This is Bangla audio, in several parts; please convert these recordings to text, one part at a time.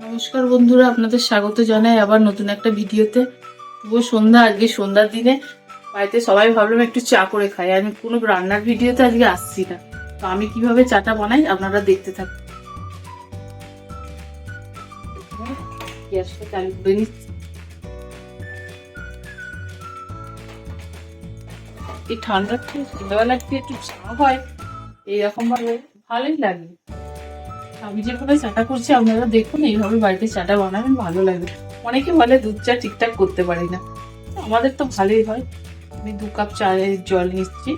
নমস্কার বন্ধুরা, আপনাদের স্বাগত জানাই আবার নতুন একটা ভিডিওতে। শুভ সন্ধ্যা। আজকে সন্ধ্যার দিনে বাড়িতে সবাই ভাবলাম একটু চা করে খাই। আমি কোনো রান্নার ভিডিওতে আজকে আসছি না, তো আমি কিভাবে চাটা বানাই আপনারা দেখতে থাকুন। গ্যাসটা চালু করে নিচ্ছি। এই ঠান্ডার সন্ধ্যাবেলা একটু চা হয় এইরকম ভাবে ভালোই লাগে। আমি যেভাবে চাটা করছি আপনারা দেখুন, এইভাবে বাড়িতে চাটা বানাবেন, ভালো লাগবে। অনেকে বলে দুধ চা ঠিকঠাক করতে পারি না, আমাদের তো ভালোই হয়। আমি 2 কাপ চায়ের জল নিচ্ছি।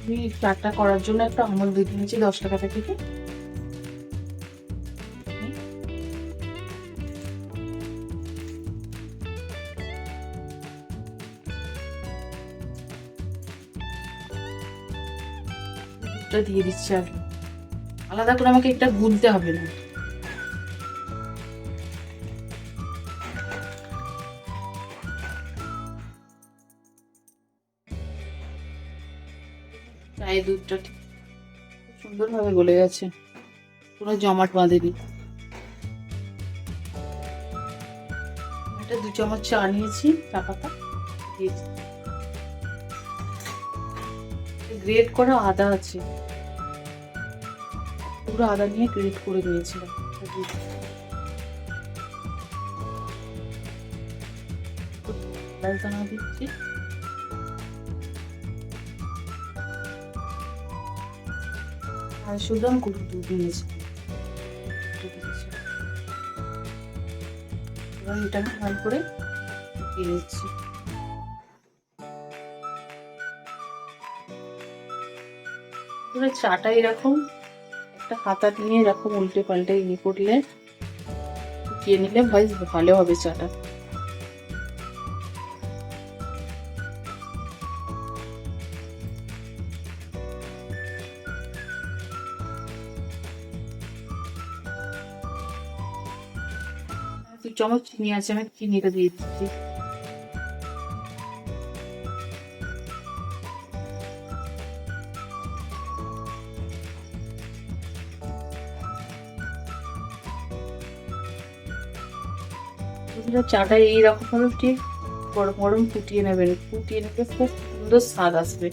আমি চাটা করার জন্য একটা আমুল দুধ নিয়েছি 10 টাকা থেকে। দুধটা দিয়ে দিচ্ছি, আর আলাদা করে আমাকে এটা গুলতে হবে না। চায়ের দুধটা ঠিক সুন্দরভাবে গলে গেছে, কোনো জমাট বাঁধেনি। এটা 2 চামচ চা নিয়েছি, চা পাতা দিয়েছি। গ্রেট করা আদা আছে, পুরো আদা নিয়ে গ্রেট করে নিয়েছিলাম। দানা দিচ্ছি, আর শুধু আমি দুধ নিয়েছি। এবার এটা ভালো করে দিয়ে নিচ্ছি। চাটা এরকম একটা হাতা নিয়ে এরকম উল্টে পাল্টে করলে ফুটিয়ে নিলে ভালো হবে চাটা। দু চামচ চিনি আছে, আমি চিনিটা দিয়ে দিচ্ছি। চাটা এইরকম ভাবে ঠিক গরম গরম ফুটিয়ে নেবেন, ফুটিয়ে নিতে খুব সুন্দর স্বাদ আসবে।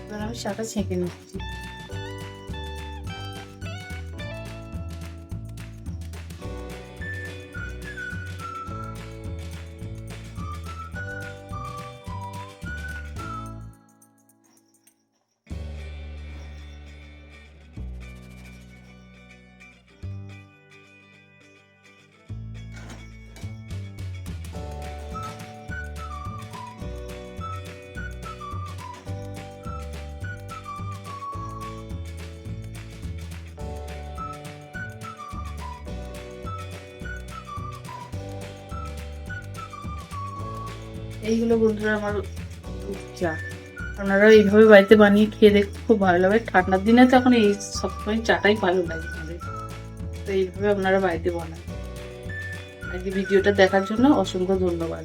এবার আমি চাটা ছেঁকে নিচ্ছি। এইগুলো বন্ধুরা আমার চা, আপনারা এইভাবে বাড়িতে বানিয়ে খেয়ে দেখতে খুব ভালো লাগে। ঠান্ডার দিনে তো এখন এই সবসময় চাটাই ভালো লাগে আমাদের, তো এইভাবে আপনারা বাড়িতে বানান। আজকে ভিডিওটা দেখার জন্য অসংখ্য ধন্যবাদ।